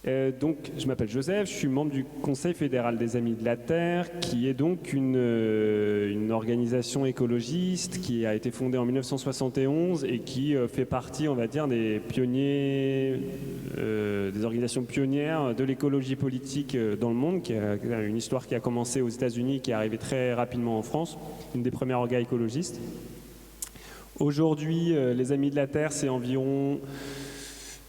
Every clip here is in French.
Donc, je m'appelle Joseph, je suis membre du Conseil fédéral des Amis de la Terre, qui est donc une organisation écologiste qui a été fondée en 1971 et qui fait partie, on va dire, des pionniers, des organisations pionnières de l'écologie politique dans le monde, qui a une histoire qui a commencé aux États-Unis, qui est arrivée très rapidement en France, une des premières organes écologistes. Aujourd'hui, les Amis de la Terre, c'est environ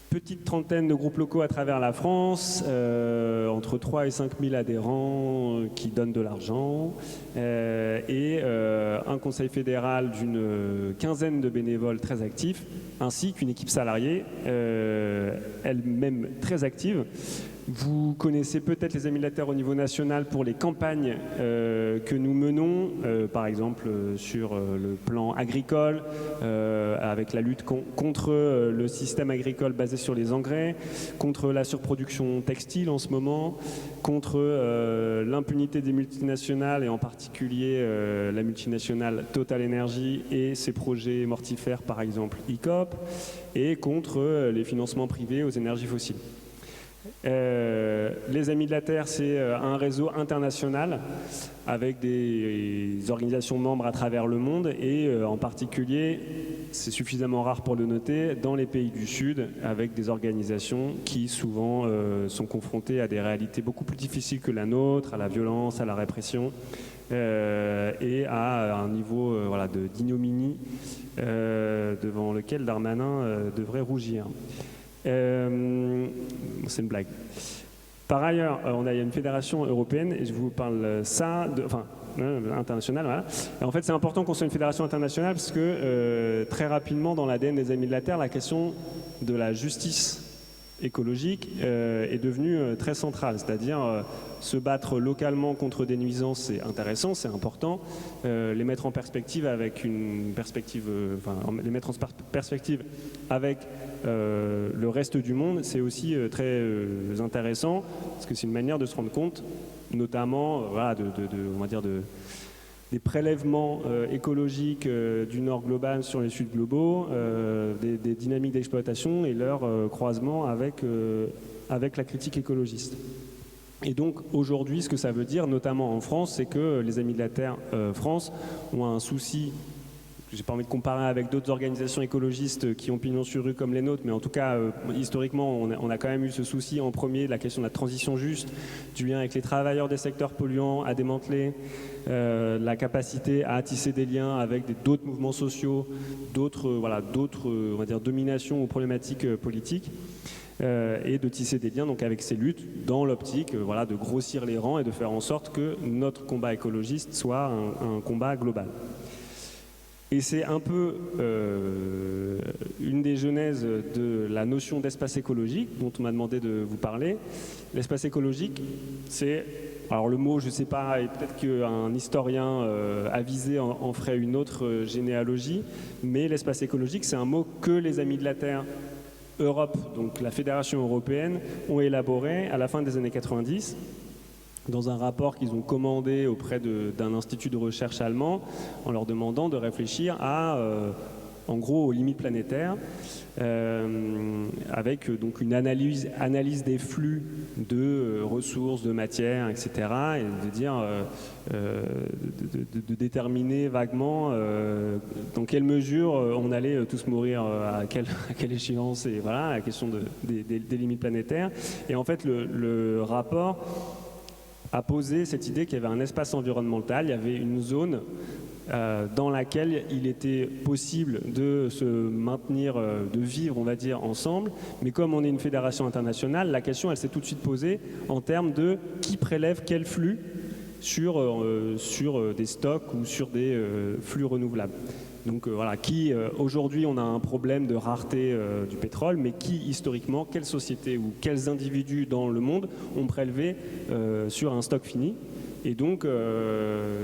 petite trentaine de groupes locaux à travers la France, entre 3 et 5 000 adhérents qui donnent de l'argent, et un conseil fédéral d'une quinzaine de bénévoles très actifs, ainsi qu'une équipe salariée, elle-même très active. Vous connaissez peut-être les Amis de la Terre au niveau national pour les campagnes que nous menons, par exemple sur le plan agricole, avec la lutte contre le système agricole basé sur les engrais, contre la surproduction textile en ce moment, contre l'impunité des multinationales et en particulier la multinationale Total Energy et ses projets mortifères, par exemple ICOP, et contre les financements privés aux énergies fossiles. Les Amis de la Terre, c'est un réseau international avec des organisations membres à travers le monde et en particulier, c'est suffisamment rare pour le noter, dans les pays du Sud avec des organisations qui souvent sont confrontées à des réalités beaucoup plus difficiles que la nôtre, à la violence, à la répression et à un niveau voilà, d'ignominie devant lequel Darmanin devrait rougir. C'est une blague. Par ailleurs, on a une fédération européenne, et je vous parle internationale. Voilà. Et en fait, c'est important qu'on soit une fédération internationale parce que très rapidement, dans l'ADN des Amis de la Terre, la question de la justice écologique est devenue très centrale. C'est-à-dire se battre localement contre des nuisances, c'est intéressant, c'est important. Les mettre en perspective avec une perspective, les mettre en perspective avec le reste du monde, c'est aussi très intéressant parce que c'est une manière de se rendre compte, notamment, voilà, on va dire des prélèvements écologiques du nord global sur les sud globaux, des dynamiques d'exploitation et leur croisement avec la critique écologiste. Et donc aujourd'hui, ce que ça veut dire, notamment en France, c'est que les Amis de la Terre France ont un souci. J'ai pas envie de comparer avec d'autres organisations écologistes qui ont pignon sur rue comme les nôtres, mais en tout cas, historiquement, on a quand même eu ce souci en premier de la question de la transition juste, du lien avec les travailleurs des secteurs polluants à démanteler, la capacité à tisser des liens avec d'autres mouvements sociaux, d'autres on va dire, dominations ou problématiques politiques. Et de tisser des liens donc, avec ces luttes dans l'optique voilà, de grossir les rangs et de faire en sorte que notre combat écologiste soit un combat global. Et c'est un peu une des genèses de la notion d'espace écologique dont on m'a demandé de vous parler. L'espace écologique, c'est, alors le mot je ne sais pas, et peut-être qu'un historien avisé en ferait une autre généalogie, mais l'espace écologique c'est un mot que les Amis de la Terre Europe, donc la Fédération européenne, ont élaboré à la fin des années 90 dans un rapport qu'ils ont commandé auprès d'un institut de recherche allemand en leur demandant de réfléchir en gros aux limites planétaires avec donc une analyse des flux de ressources, de matières, etc. et de dire de déterminer vaguement dans quelle mesure on allait tous mourir à quelle échéance et voilà la question des limites planétaires. Et en fait le rapport a posé cette idée qu'il y avait un espace environnemental, il y avait une zone dans laquelle il était possible de se maintenir, de vivre, on va dire, ensemble. Mais comme on est une fédération internationale, la question, elle s'est tout de suite posée en termes de qui prélève quel flux sur des stocks ou sur des flux renouvelables. Donc voilà, aujourd'hui on a un problème de rareté du pétrole, mais qui historiquement, quelles sociétés ou quels individus dans le monde ont prélevé sur un stock fini. Et donc,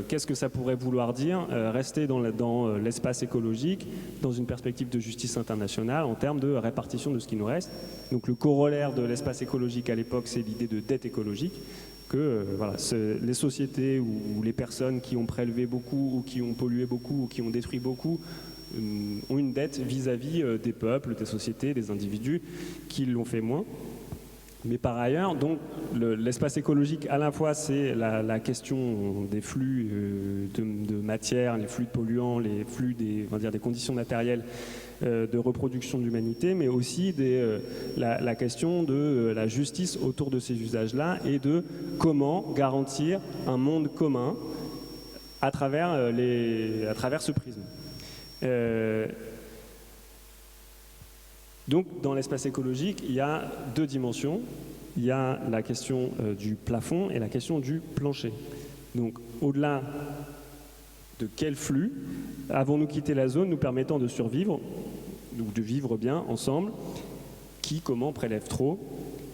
qu'est-ce que ça pourrait vouloir dire rester dans l'espace écologique, dans une perspective de justice internationale en termes de répartition de ce qui nous reste. Donc le corollaire de l'espace écologique à l'époque, c'est l'idée de dette écologique, que les sociétés ou les personnes qui ont prélevé beaucoup ou qui ont pollué beaucoup ou qui ont détruit beaucoup ont une dette vis-à-vis des peuples, des sociétés, des individus qui l'ont fait moins. Mais par ailleurs, donc, l'espace écologique, à la fois, c'est la question des flux de matière, les flux de polluants, les flux on va dire, des conditions matérielles de reproduction de l'humanité, mais aussi la question de la justice autour de ces usages-là et de comment garantir un monde commun à travers ce prisme. Donc, dans l'espace écologique, il y a deux dimensions. Il y a la question du plafond et la question du plancher. Donc, au-delà de quel flux avons-nous quitté la zone nous permettant de survivre, ou de vivre bien ensemble, qui, comment prélève trop,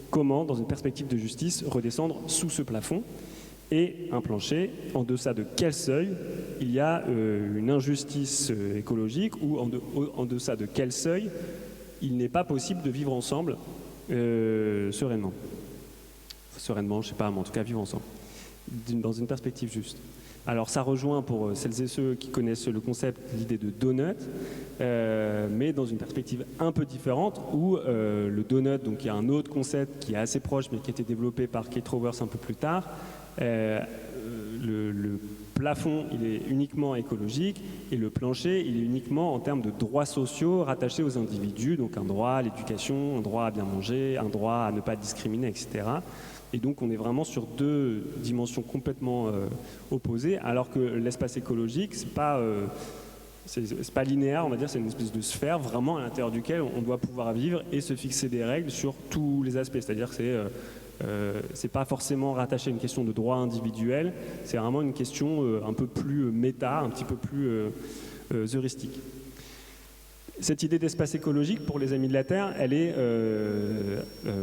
comment, dans une perspective de justice, redescendre sous ce plafond, et un plancher, en deçà de quel seuil il y a une injustice écologique, ou en deçà de quel seuil il n'est pas possible de vivre ensemble sereinement. Sereinement, je ne sais pas, mais en tout cas vivre ensemble, dans une perspective juste. Alors ça rejoint pour celles et ceux qui connaissent le concept, l'idée de donut, mais dans une perspective un peu différente, où le donut, donc il y a un autre concept qui est assez proche, mais qui a été développé par Kate Raworth un peu plus tard. Le plafond, il est uniquement écologique, et le plancher, il est uniquement en termes de droits sociaux rattachés aux individus, donc un droit à l'éducation, un droit à bien manger, un droit à ne pas discriminer, etc. Et donc on est vraiment sur deux dimensions complètement opposées, alors que l'espace écologique, c'est pas linéaire, on va dire, c'est une espèce de sphère vraiment à l'intérieur duquel on doit pouvoir vivre et se fixer des règles sur tous les aspects. C'est-à-dire que c'est pas forcément rattaché à une question de droit individuel, c'est vraiment une question un peu plus méta, un petit peu plus heuristique. Cette idée d'espace écologique pour les Amis de la Terre, elle est,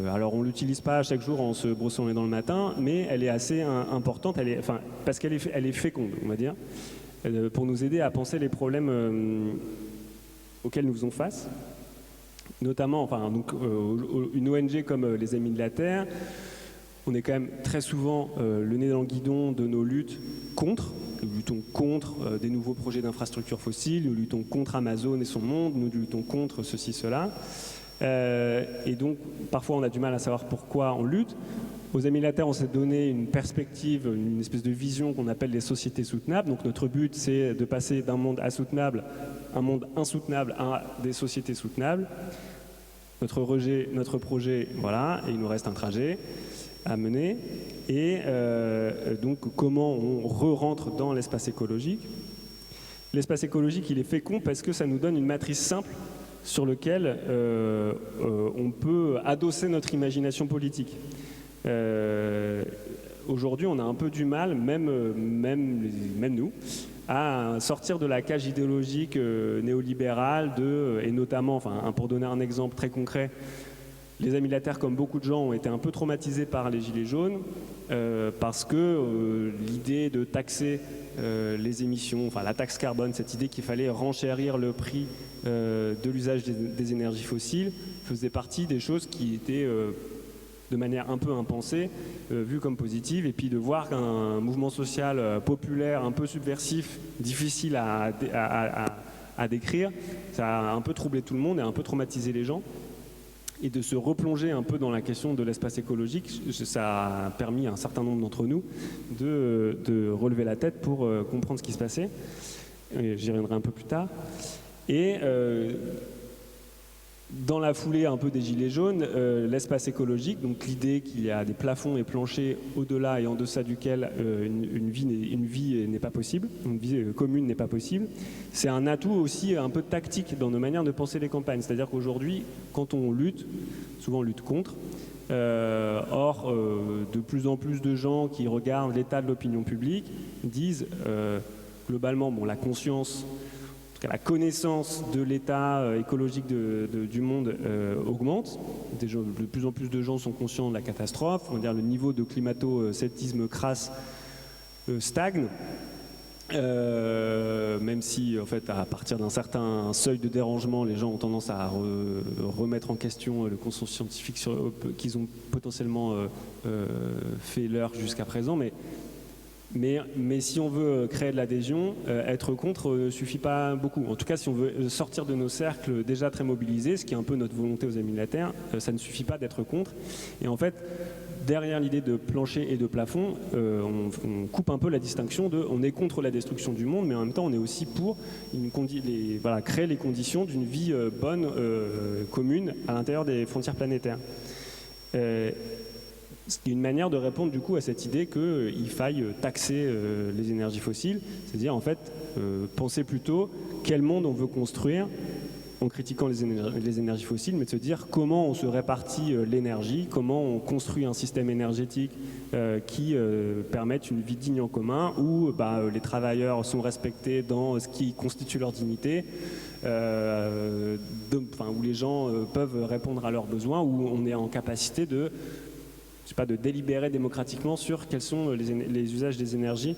alors on l'utilise pas chaque jour en se brossant les dents le matin, mais elle est assez importante, parce qu'elle est féconde, on va dire, pour nous aider à penser les problèmes auxquels nous faisons face. Notamment, une ONG comme les Amis de la Terre, on est quand même très souvent le nez dans le guidon de nos luttes contre. Nous luttons contre des nouveaux projets d'infrastructures fossiles, nous luttons contre Amazon et son monde, nous luttons contre ceci, cela. Et donc, parfois, on a du mal à savoir pourquoi on lutte. Aux Amis de la Terre, on s'est donné une perspective, une espèce de vision qu'on appelle les sociétés soutenables. Donc, notre but, c'est de passer d'un monde insoutenable à des sociétés soutenables. Notre projet, voilà, et il nous reste un trajet à mener. Et donc, comment on re-rentre dans l'espace écologique? L'espace écologique, il est fécond parce que ça nous donne une matrice simple sur laquelle on peut adosser notre imagination politique. Aujourd'hui, on a un peu du mal, même nous, à sortir de la cage idéologique néolibérale et notamment, pour donner un exemple très concret, les Amis de la Terre, comme beaucoup de gens, ont été un peu traumatisés par les Gilets jaunes parce que l'idée de taxer les émissions, la taxe carbone, cette idée qu'il fallait renchérir le prix de l'usage des énergies fossiles, faisait partie des choses qui étaient de manière un peu impensée, vues comme positives, et puis de voir qu'un mouvement social populaire, un peu subversif, difficile à décrire, ça a un peu troublé tout le monde et un peu traumatisé les gens. Et de se replonger un peu dans la question de l'espace écologique, ça a permis à un certain nombre d'entre nous de relever la tête pour comprendre ce qui se passait. J'y reviendrai un peu plus tard. Et dans la foulée un peu des Gilets jaunes, l'espace écologique, donc l'idée qu'il y a des plafonds et planchers au-delà et en deçà duquel une vie n'est pas possible, une vie commune n'est pas possible, c'est un atout aussi un peu tactique dans nos manières de penser les campagnes. C'est-à-dire qu'aujourd'hui, quand on lutte, souvent on lutte contre, or de plus en plus de gens qui regardent l'état de l'opinion publique disent globalement, la conscience, la connaissance de l'état écologique du monde augmente. De plus en plus de gens sont conscients de la catastrophe. On va dire le niveau de climato-sceptisme crasse stagne, même si, en fait, à partir d'un certain seuil de dérangement, les gens ont tendance à remettre en question le consensus scientifique qu'ils ont potentiellement fait leur jusqu'à présent. Mais Mais si on veut créer de l'adhésion, être contre ne suffit pas beaucoup. En tout cas, si on veut sortir de nos cercles déjà très mobilisés, ce qui est un peu notre volonté aux Amis de la Terre, ça ne suffit pas d'être contre. Et en fait, derrière l'idée de plancher et de plafond, on coupe un peu la distinction de on est contre la destruction du monde, mais en même temps on est aussi pour créer les conditions d'une vie bonne, commune, à l'intérieur des frontières planétaires. C'est une manière de répondre du coup à cette idée qu'il faille taxer les énergies fossiles, c'est-à-dire en fait penser plutôt quel monde on veut construire en critiquant les énergies fossiles, mais de se dire comment on se répartit l'énergie, comment on construit un système énergétique qui permette une vie digne en commun, où les travailleurs sont respectés dans ce qui constitue leur dignité, où les gens peuvent répondre à leurs besoins, où on est en capacité de délibérer démocratiquement sur quels sont les usages des énergies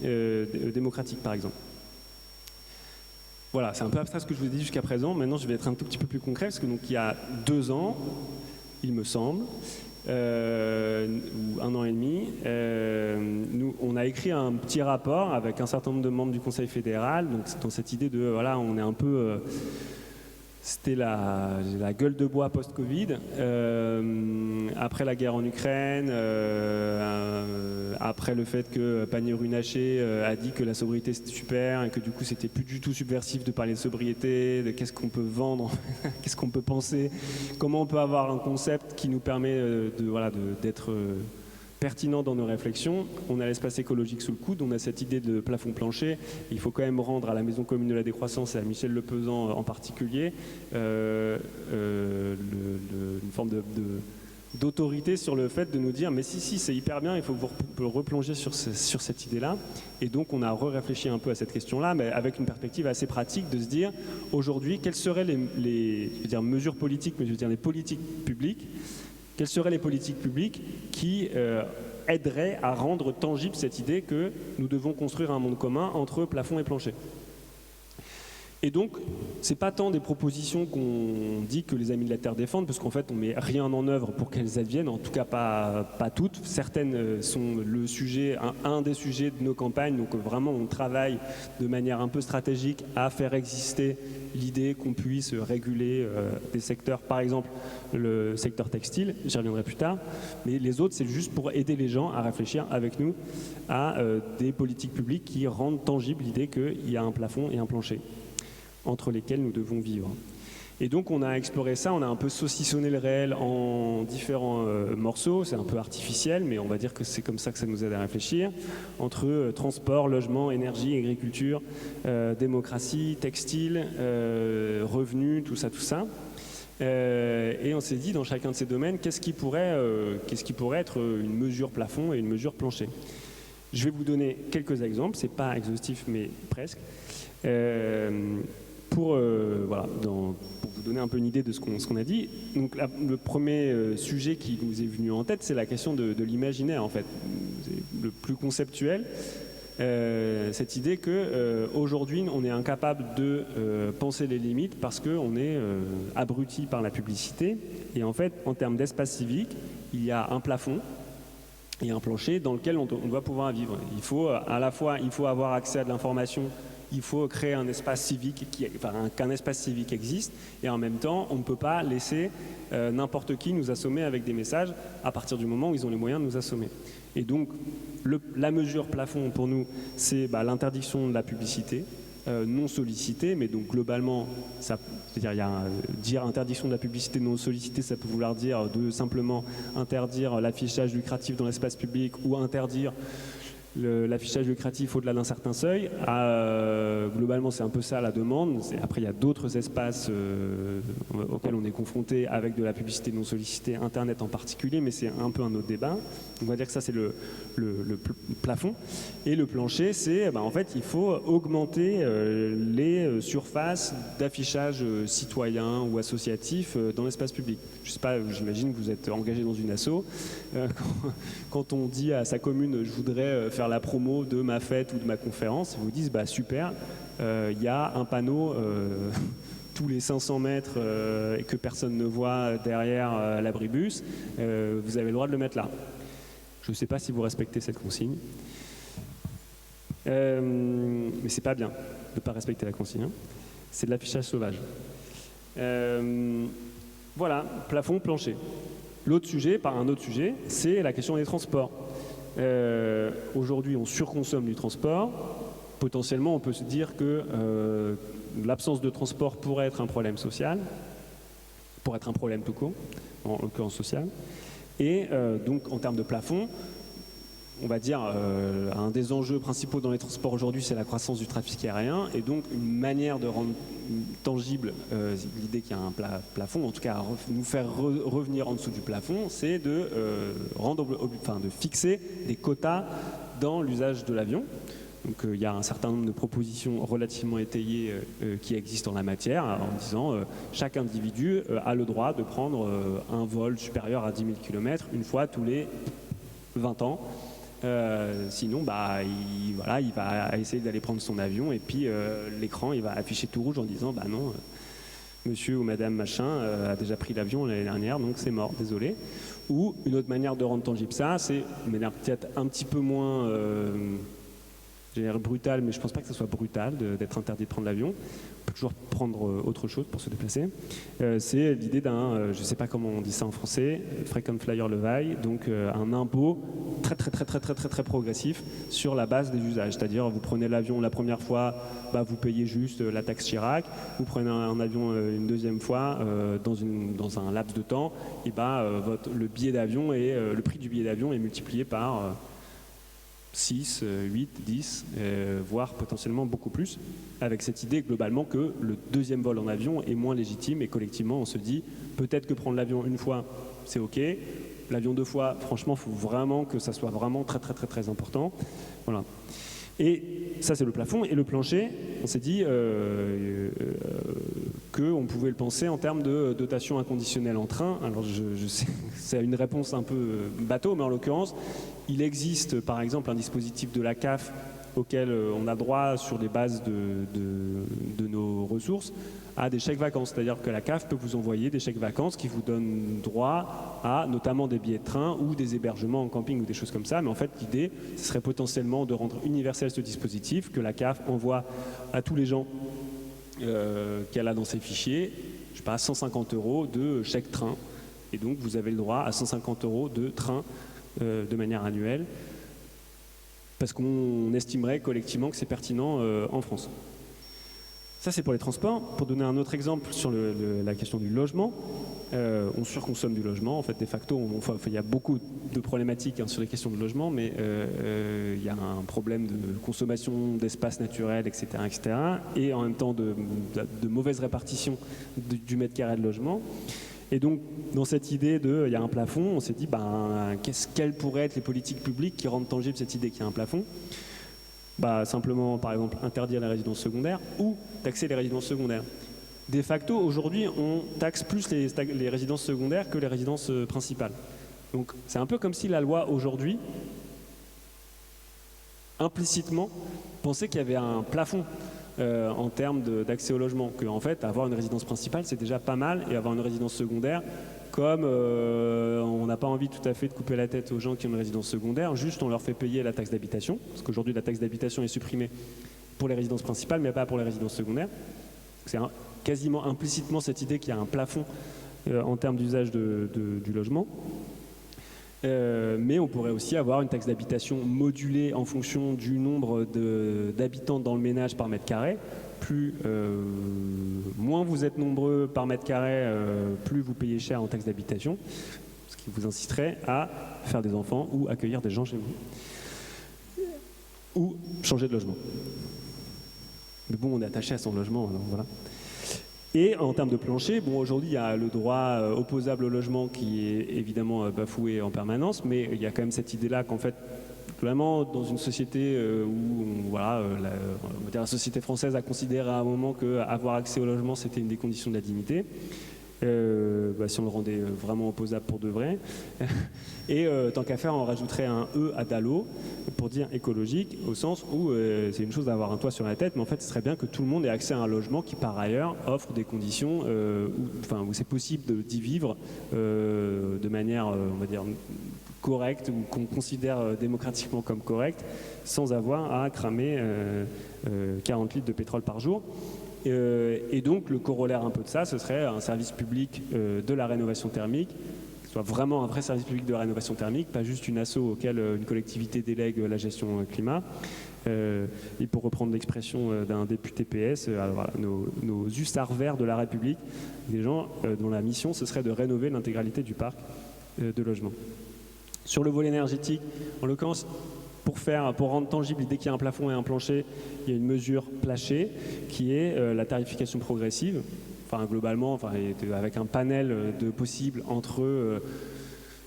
démocratiques, par exemple. Voilà, c'est un peu abstrait ce que je vous ai dit jusqu'à présent. Maintenant, je vais être un tout petit peu plus concret, parce que donc, il y a 2 ans, il me semble, ou 1 an et demi, on a écrit un petit rapport avec un certain nombre de membres du Conseil fédéral, donc dans cette idée de, voilà, on est un peu... C'était la gueule de bois post-Covid, après la guerre en Ukraine, après le fait que Pannier-Runacher a dit que la sobriété c'était super et que du coup c'était plus du tout subversif de parler de sobriété, de qu'est-ce qu'on peut vendre, qu'est-ce qu'on peut penser, comment on peut avoir un concept qui nous permet d'être pertinent dans nos réflexions. On a l'espace écologique sous le coude, on a cette idée de plafond plancher. Il faut quand même rendre à la Maison commune de la décroissance et à Michel Lepezan en particulier une forme d'autorité sur le fait de nous dire mais si c'est hyper bien, il faut que vous replonger sur cette idée-là. Et donc on a réfléchi un peu à cette question-là, mais avec une perspective assez pratique de se dire aujourd'hui quelles seraient les mesures politiques, mais je veux dire les politiques publiques. Quelles seraient les politiques publiques qui aideraient à rendre tangible cette idée que nous devons construire un monde commun entre plafond et plancher? Et donc, c'est pas tant des propositions qu'on dit que les Amis de la Terre défendent, parce qu'en fait, on met rien en œuvre pour qu'elles adviennent, en tout cas pas toutes. Certaines sont le sujet, un des sujets de nos campagnes, donc vraiment on travaille de manière un peu stratégique à faire exister l'idée qu'on puisse réguler des secteurs, par exemple le secteur textile, j'y reviendrai plus tard, mais les autres c'est juste pour aider les gens à réfléchir avec nous à des politiques publiques qui rendent tangible l'idée qu'il y a un plafond et un plancher entre lesquels nous devons vivre. Et donc on a exploré ça, on a un peu saucissonné le réel en différents morceaux, c'est un peu artificiel, mais on va dire que c'est comme ça que ça nous aide à réfléchir, entre transport, logement, énergie, agriculture, démocratie, textile, revenus, tout ça. Et on s'est dit dans chacun de ces domaines, qu'est-ce qui pourrait être une mesure plafond et une mesure plancher. Je vais vous donner quelques exemples, c'est pas exhaustif mais presque. Pour vous donner un peu une idée de ce qu'on a dit, donc le premier sujet qui nous est venu en tête, c'est la question de l'imaginaire en fait, le plus conceptuel. Cette idée que aujourd'hui on est incapable de penser les limites parce qu'on est abruti par la publicité. Et en fait, en termes d'espace civique, il y a un plafond et un plancher dans lequel on doit pouvoir vivre. Il faut avoir accès à de l'information. Il faut créer un espace civique qu'un espace civique existe, et en même temps, on ne peut pas laisser n'importe qui nous assommer avec des messages à partir du moment où ils ont les moyens de nous assommer. Et donc, la mesure plafond pour nous, c'est l'interdiction de la publicité non sollicitée, mais donc globalement, dire interdiction de la publicité non sollicitée, ça peut vouloir dire de simplement interdire l'affichage lucratif dans l'espace public ou interdire l'affichage lucratif au-delà d'un certain seuil. Globalement, c'est un peu ça la demande. Après, il y a d'autres espaces auxquels on est confronté avec de la publicité non sollicitée, Internet en particulier, mais c'est un peu un autre débat. On va dire que ça, c'est le plafond. Et le plancher, c'est en fait, il faut augmenter les surfaces d'affichage citoyen ou associatif dans l'espace public. Je sais pas, j'imagine que vous êtes engagé dans une asso. Quand on dit à sa commune, je voudrais faire la promo de ma fête ou de ma conférence, ils vous disent super, il y a un panneau tous les 500 mètres et que personne ne voit derrière l'abribus, vous avez le droit de le mettre là. Je ne sais pas si vous respectez cette consigne. Mais c'est pas bien de ne pas respecter la consigne, hein. C'est de l'affichage sauvage. Voilà, plafond, plancher. L'autre sujet, un autre sujet, c'est la question des transports. Aujourd'hui, on surconsomme du transport. Potentiellement, on peut se dire que l'absence de transport pourrait être un problème social, pourrait être un problème tout court, en l'occurrence social. Et donc, en termes de plafond, on va dire un des enjeux principaux dans les transports aujourd'hui, c'est la croissance du trafic aérien. Et donc, une manière de rendre tangible l'idée qu'il y a un plafond, en tout cas nous faire revenir en dessous du plafond, c'est de fixer des quotas dans l'usage de l'avion. Donc il y a un certain nombre de propositions relativement étayées qui existent en la matière, en disant chaque individu a le droit de prendre un vol supérieur à 10 000 km une fois tous les 20 ans. Sinon, il va essayer d'aller prendre son avion et puis l'écran, il va afficher tout rouge en disant non, monsieur ou madame machin a déjà pris l'avion l'année dernière, donc c'est mort, désolé. Ou une autre manière de rendre tangible ça, c'est une manière peut-être un petit peu moins j'ai l'air brutal, mais je ne pense pas que ce soit brutal d'être interdit de prendre l'avion. On peut toujours prendre autre chose pour se déplacer. C'est l'idée d'un, je ne sais pas comment on dit ça en français, frequent flyer levier, donc un impôt très progressif sur la base des usages. C'est-à-dire, vous prenez l'avion la première fois, vous payez juste la taxe Chirac. Vous prenez un avion une deuxième fois dans un laps de temps, et le billet d'avion et le prix du billet d'avion est multiplié par 6, 8, 10, voire potentiellement beaucoup plus, avec cette idée globalement que le deuxième vol en avion est moins légitime et collectivement on se dit peut-être que prendre l'avion une fois c'est ok, l'avion deux fois franchement il faut vraiment que ça soit vraiment très important. Voilà. Et ça c'est le plafond, et le plancher on s'est dit qu'on pouvait le penser en termes de dotation inconditionnelle en train. Alors je sais c'est une réponse un peu bateau, mais en l'occurrence il existe par exemple un dispositif de la CAF auquel on a droit sur les bases de nos ressources à des chèques vacances. C'est-à-dire que la CAF peut vous envoyer des chèques vacances qui vous donnent droit à notamment des billets de train ou des hébergements en camping ou des choses comme ça. Mais en fait, l'idée, ce serait potentiellement de rendre universel ce dispositif, que la CAF envoie à tous les gens qu'elle a dans ses fichiers, je sais pas, 150 € de chèque train. Et donc, vous avez le droit à 150 € de train de manière annuelle, parce qu'on estimerait collectivement que c'est pertinent en France. Ça, c'est pour les transports. Pour donner un autre exemple sur la question du logement, on surconsomme du logement. En fait, de facto, il y a beaucoup de problématiques sur les questions de logement, mais il y a un problème de consommation d'espace naturel, etc., et en même temps de mauvaise répartition du mètre carré de logement. Et donc, dans cette idée il y a un plafond, on s'est dit, quelles pourraient être les politiques publiques qui rendent tangible cette idée qu'il y a un plafond ? Simplement, par exemple, interdire les résidences secondaires ou taxer les résidences secondaires. De facto, aujourd'hui, on taxe plus les résidences secondaires que les résidences principales. Donc, c'est un peu comme si la loi, aujourd'hui, implicitement, pensait qu'il y avait un plafond en termes d'accès au logement, que en fait avoir une résidence principale c'est déjà pas mal, et avoir une résidence secondaire, comme on n'a pas envie tout à fait de couper la tête aux gens qui ont une résidence secondaire, juste on leur fait payer la taxe d'habitation, parce qu'aujourd'hui la taxe d'habitation est supprimée pour les résidences principales mais pas pour les résidences secondaires. C'est quasiment implicitement cette idée qu'il y a un plafond en termes d'usage du logement. Mais on pourrait aussi avoir une taxe d'habitation modulée en fonction du nombre d'habitants dans le ménage par mètre carré. Moins vous êtes nombreux par mètre carré, plus vous payez cher en taxe d'habitation, ce qui vous inciterait à faire des enfants ou accueillir des gens chez vous. Ou changer de logement. Mais bon, on est attaché à son logement, alors voilà. Et en termes de plancher, aujourd'hui il y a le droit opposable au logement qui est évidemment bafoué en permanence, mais il y a quand même cette idée-là qu'en fait, vraiment dans une société où on va dire la société française a considéré à un moment qu'avoir accès au logement c'était une des conditions de la dignité. Si on le rendait vraiment opposable pour de vrai. Et tant qu'à faire, on rajouterait un E à Dalo pour dire écologique, au sens où c'est une chose d'avoir un toit sur la tête, mais en fait, ce serait bien que tout le monde ait accès à un logement qui, par ailleurs, offre des conditions où c'est possible d'y vivre de manière, on va dire, correcte ou qu'on considère démocratiquement comme correcte, sans avoir à cramer 40 litres de pétrole par jour. Et donc le corollaire un peu de ça, ce serait un service public de la rénovation thermique, qui soit vraiment un vrai service public de la rénovation thermique, pas juste une asso auquel une collectivité délègue la gestion climat. Et pour reprendre l'expression d'un député PS, voilà, nos hussards verts de la République, des gens dont la mission ce serait de rénover l'intégralité du parc de logements. Sur le volet énergétique, en l'occurrence, pour rendre tangible l'idée qu'il y a un plafond et un plancher, il y a une mesure plachée qui est la tarification progressive, globalement, avec un panel de possibles entre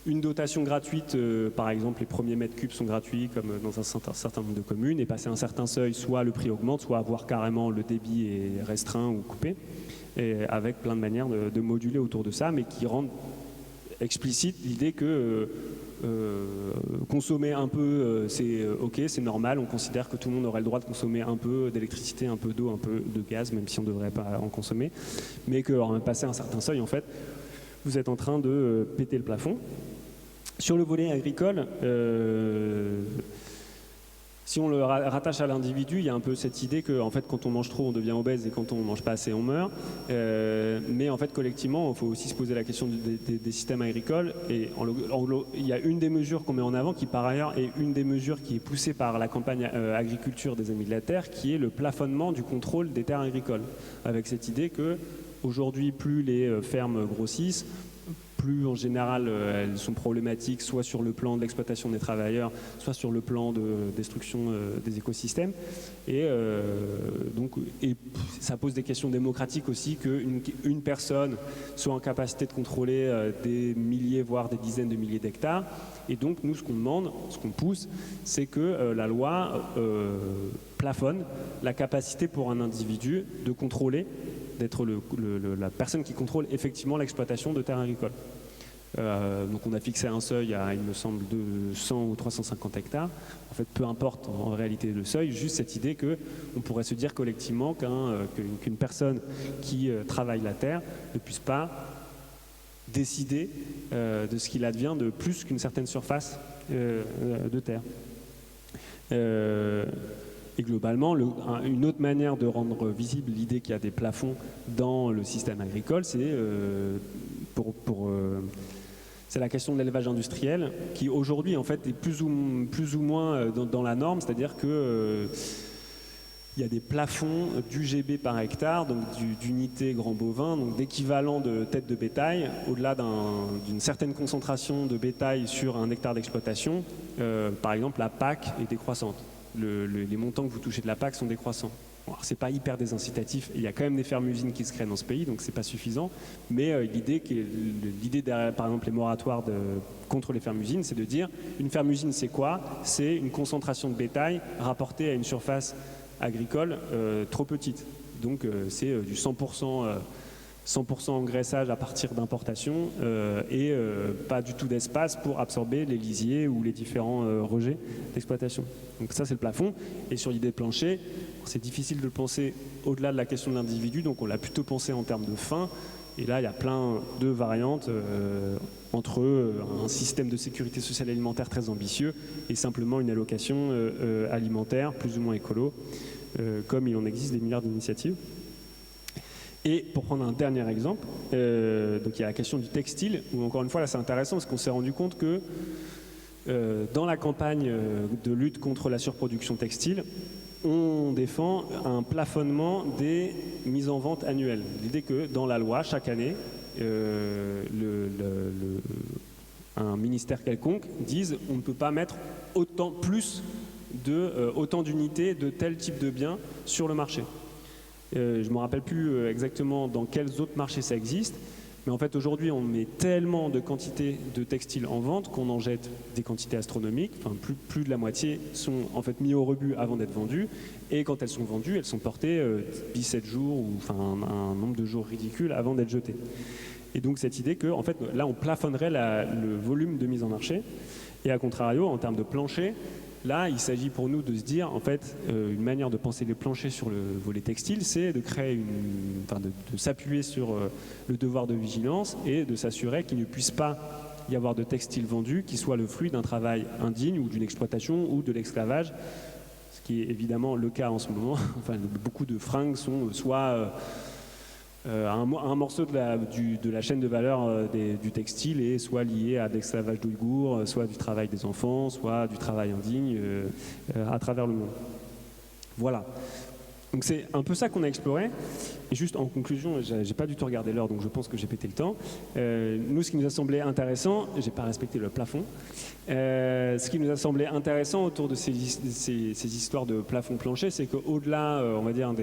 une dotation gratuite, par exemple les premiers mètres cubes sont gratuits comme dans un certain nombre de communes, et passer un certain seuil, soit le prix augmente, soit avoir carrément le débit est restreint ou coupé, et avec plein de manières de moduler autour de ça, mais qui rendent explicite l'idée que consommer un peu, c'est ok, c'est normal, on considère que tout le monde aurait le droit de consommer un peu d'électricité, un peu d'eau, un peu de gaz, même si on ne devrait pas en consommer, mais qu'en passé un certain seuil, en fait, vous êtes en train de péter le plafond. Sur le volet agricole, si on le rattache à l'individu, il y a un peu cette idée que en fait, quand on mange trop, on devient obèse, et quand on ne mange pas assez, on meurt. Mais en fait, collectivement, il faut aussi se poser la question des systèmes agricoles. Et il y a une des mesures qu'on met en avant, qui par ailleurs est une des mesures qui est poussée par la campagne agriculture des Amis de la Terre, qui est le plafonnement du contrôle des terres agricoles. Avec cette idée que aujourd'hui, plus les fermes grossissent, plus en général elles sont problématiques, soit sur le plan de l'exploitation des travailleurs, soit sur le plan de destruction des écosystèmes. Et ça pose des questions démocratiques aussi, qu'une personne soit en capacité de contrôler des milliers, voire des dizaines de milliers d'hectares. Et donc nous, ce qu'on demande, ce qu'on pousse, c'est que la loi plafonne la capacité pour un individu de contrôler, d'être la personne qui contrôle effectivement l'exploitation de terres agricoles. Donc on a fixé un seuil à, il me semble, 200 ou 350 hectares. En fait, peu importe en réalité le seuil, juste cette idée qu'on pourrait se dire collectivement qu'une personne qui travaille la terre ne puisse pas décider de ce qu'il advient de plus qu'une certaine surface de terre. Et globalement, une autre manière de rendre visible l'idée qu'il y a des plafonds dans le système agricole, c'est c'est la question de l'élevage industriel, qui aujourd'hui en fait est plus ou moins dans la norme, c'est-à-dire que il y a des plafonds d'UGB par hectare, donc d'unités grand bovin, donc d'équivalent de tête de bétail, au-delà d'une certaine concentration de bétail sur un hectare d'exploitation. Par exemple, la PAC est décroissante. Les montants que vous touchez de la PAC sont décroissants. Bon, c'est pas hyper désincitatif, il y a quand même des fermes-usines qui se créent dans ce pays, donc c'est pas suffisant, mais l'idée derrière, par exemple, les moratoires contre les fermes-usines, c'est de dire, une ferme-usine c'est quoi? C'est une concentration de bétail rapportée à une surface agricole trop petite. Donc c'est du 100% engraissage à partir d'importation et pas du tout d'espace pour absorber les lisiers ou les différents rejets d'exploitation. Donc ça c'est le plafond. Et sur l'idée de plancher, c'est difficile de le penser au-delà de la question de l'individu, donc on l'a plutôt pensé en termes de fin. Et là il y a plein de variantes entre un système de sécurité sociale et alimentaire très ambitieux et simplement une allocation alimentaire plus ou moins écolo, comme il en existe des milliards d'initiatives. Et pour prendre un dernier exemple, donc il y a la question du textile, où encore une fois là c'est intéressant parce qu'on s'est rendu compte que dans la campagne de lutte contre la surproduction textile, on défend un plafonnement des mises en vente annuelles. L'idée que dans la loi, chaque année, un ministère quelconque dise on ne peut pas mettre autant d'unités de tel type de biens sur le marché. Je ne me rappelle plus exactement dans quels autres marchés ça existe, mais en fait aujourd'hui on met tellement de quantités de textiles en vente qu'on en jette des quantités astronomiques, enfin plus de la moitié sont en fait mis au rebut avant d'être vendues, et quand elles sont vendues, elles sont portées 17 jours, ou enfin un nombre de jours ridicule avant d'être jetées. Et donc cette idée que, en fait, là, on plafonnerait le volume de mise en marché. Et à contrario, en termes de plancher, là, il s'agit pour nous de se dire, en fait, une manière de penser les planchers sur le volet textile, c'est de créer de s'appuyer sur le devoir de vigilance et de s'assurer qu'il ne puisse pas y avoir de textile vendu qui soit le fruit d'un travail indigne ou d'une exploitation ou de l'esclavage, ce qui est évidemment le cas en ce moment. Enfin, beaucoup de fringues sont soit un morceau de la chaîne de valeur du textile et soit lié à de l'esclavage d'Ouïghours, soit du travail des enfants, soit du travail indigne à travers le monde. Voilà. Donc c'est un peu ça qu'on a exploré. Et juste en conclusion, j'ai pas du tout regardé l'heure, donc je pense que j'ai pété le temps. Nous, ce qui nous a semblé intéressant, j'ai pas respecté le plafond, ce qui nous a semblé intéressant autour de ces histoires de plafond-plancher, c'est qu'au-delà, on va dire,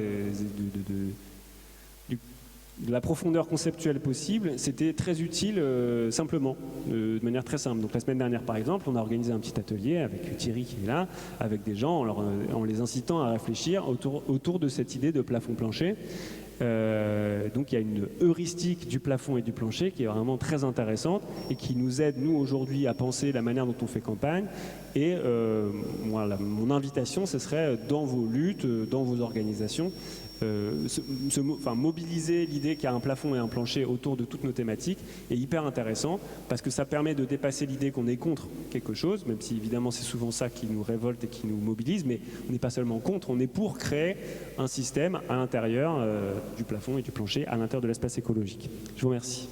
de la profondeur conceptuelle possible, c'était très utile simplement, de manière très simple. Donc la semaine dernière, par exemple, on a organisé un petit atelier avec Thierry qui est là, avec des gens, en les incitant à réfléchir autour de cette idée de plafond-plancher. Donc il y a une heuristique du plafond et du plancher qui est vraiment très intéressante et qui nous aide, nous, aujourd'hui, à penser la manière dont on fait campagne. Et mon invitation, ce serait dans vos luttes, dans vos organisations, mobiliser l'idée qu'il y a un plafond et un plancher autour de toutes nos thématiques est hyper intéressant parce que ça permet de dépasser l'idée qu'on est contre quelque chose, même si évidemment c'est souvent ça qui nous révolte et qui nous mobilise, mais on n'est pas seulement contre, on est pour créer un système à l'intérieur du plafond et du plancher, à l'intérieur de l'espace écologique. Je vous remercie.